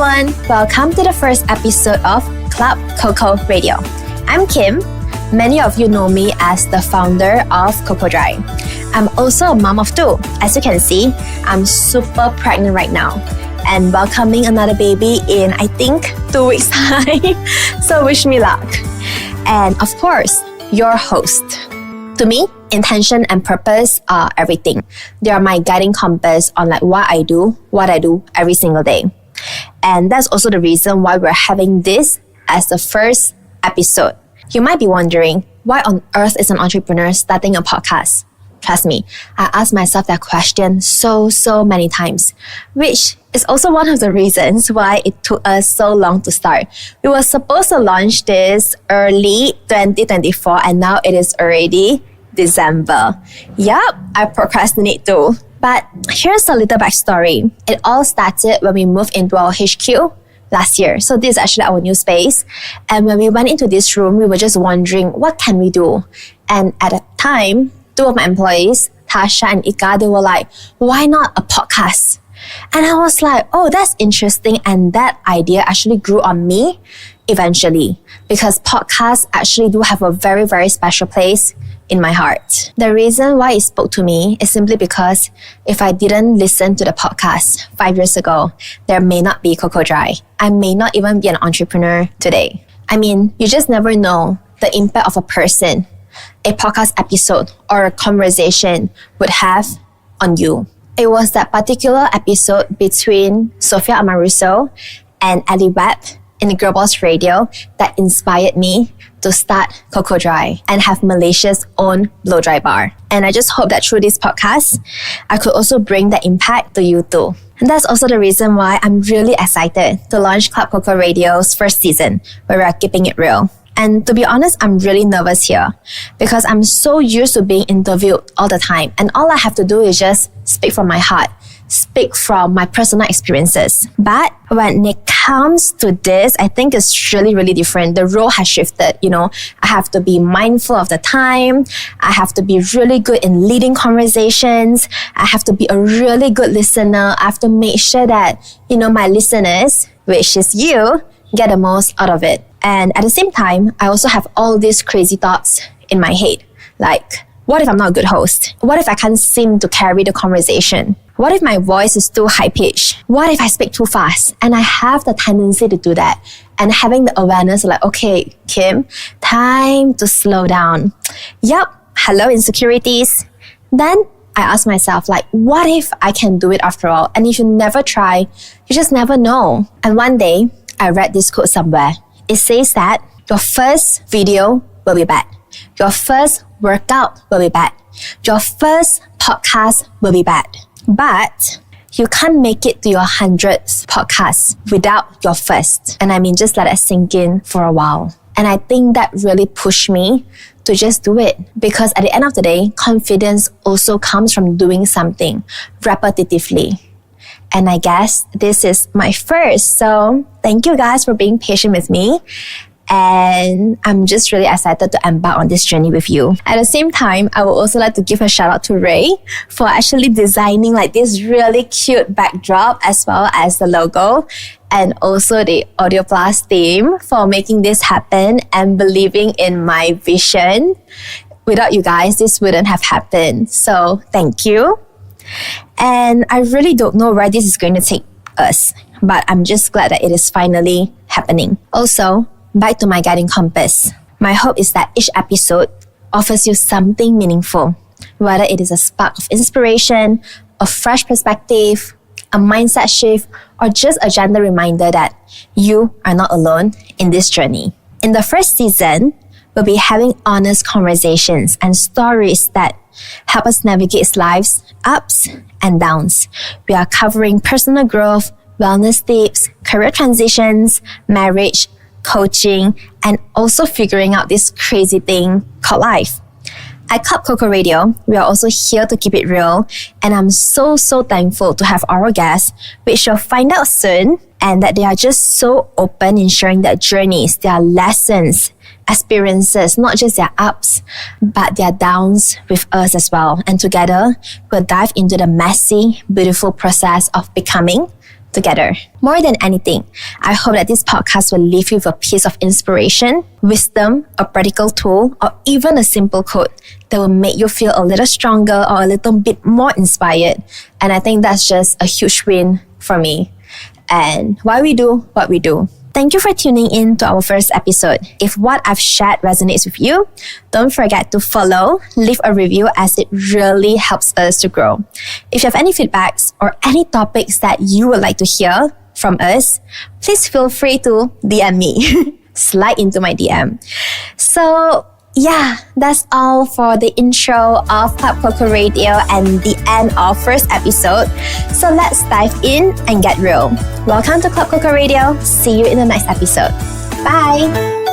everyone, welcome to the first episode of Club COCO Radio. I'm Kim. Many of you know me as the founder of COCO Dry. I'm also a mom of two. As you can see, I'm super pregnant right now and welcoming another baby in, I think, 2 weeks' time. So wish me luck. And of course, your host. To me, intention and purpose are everything. They are my guiding compass on what I do every single day. And that's also the reason why we're having this as the first episode. You might be wondering, why on earth is an entrepreneur starting a podcast? Trust me, I asked myself that question so many times, which is also one of the reasons why it took us so long to start. We were supposed to launch this early 2024 and now it is already December. Yup, I procrastinate too. But here's a little backstory. It all started when we moved into our HQ last year. So this is actually our new space. And when we went into this room, we were just wondering, what can we do? And at the time, two of my employees, Tasha and Ika, they were like, why not a podcast? And I was like, oh, that's interesting. And that idea actually grew on me eventually because podcasts actually do have a very special place in my heart. The reason why it spoke to me is simply because if I didn't listen to the podcast 5 years ago, there may not be COCO Dry. I may not even be an entrepreneur today. I mean, you just never know the impact of a person, a podcast episode, or a conversation would have on you. It was that particular episode between Sophia Amaruso and Ali Webb in the Girl Boss Radio that inspired me to start COCO Dry and have Malaysia's own blow dry bar. And I just hope that through this podcast, I could also bring that impact to you too. And that's also the reason why I'm really excited to launch Club COCO Radio's first season, where we are keeping it real. And to be honest, I'm really nervous here because I'm so used to being interviewed all the time. And all I have to do is just speak from my heart, speak from my personal experiences. But when it comes to this, I think it's really different. The role has shifted. I have to be mindful of the time. I have to be really good in leading conversations. I have to be a really good listener. I have to make sure that, my listeners, which is you, get the most out of it. And at the same time, I also have all these crazy thoughts in my head. Like, what if I'm not a good host? What if I can't seem to carry the conversation? What if my voice is too high-pitched? What if I speak too fast? And I have the tendency to do that. And having the awareness like, okay, Kim, time to slow down. Yup, hello insecurities. Then I ask myself, what if I can do it after all? And if you never try, you just never know. And one day, I read this quote somewhere. It says that your first video will be bad. Your first workout will be bad. Your first podcast will be bad. But you can't make it to your 100th podcast without your first. And I mean, just let that sink in for a while. And I think that really pushed me to just do it. Because at the end of the day, confidence also comes from doing something repetitively. And I guess this is my first. So thank you guys for being patient with me. And I'm just really excited to embark on this journey with you. At the same time, I would also like to give a shout out to Ray for actually designing this really cute backdrop as well as the logo. And also the Audio Plus team for making this happen and believing in my vision. Without you guys, this wouldn't have happened. So thank you. And I really don't know where this is going to take us, but I'm just glad that it is finally happening. Also, back to my guiding compass. My hope is that each episode offers you something meaningful, whether it is a spark of inspiration, a fresh perspective, a mindset shift, or just a gentle reminder that you are not alone in this journey. In the first season, we'll be having honest conversations and stories that help us navigate life's ups and downs. We are covering personal growth, wellness tips, career transitions, marriage, coaching, and also figuring out this crazy thing called life. At Club COCO Radio, we are also here to keep it real, and I'm so thankful to have our guests, which you'll find out soon, and that they are just so open in sharing their journeys, their lessons, experiences, not just their ups, but their downs with us as well. And together, we'll dive into the messy, beautiful process of becoming together. More than anything, I hope that this podcast will leave you with a piece of inspiration, wisdom, a practical tool, or even a simple quote that will make you feel a little stronger or a little bit more inspired. And I think that's just a huge win for me and why we do what we do. Thank you for tuning in to our first episode. If what I've shared resonates with you, don't forget to follow, leave a review as it really helps us to grow. If you have any feedbacks or any topics that you would like to hear from us, please feel free to DM me. Slide into my DM. So yeah, that's all for the intro of Club COCO Radio and the end of first episode. So let's dive in and get real. Welcome to Club COCO Radio. See you in the next episode. Bye!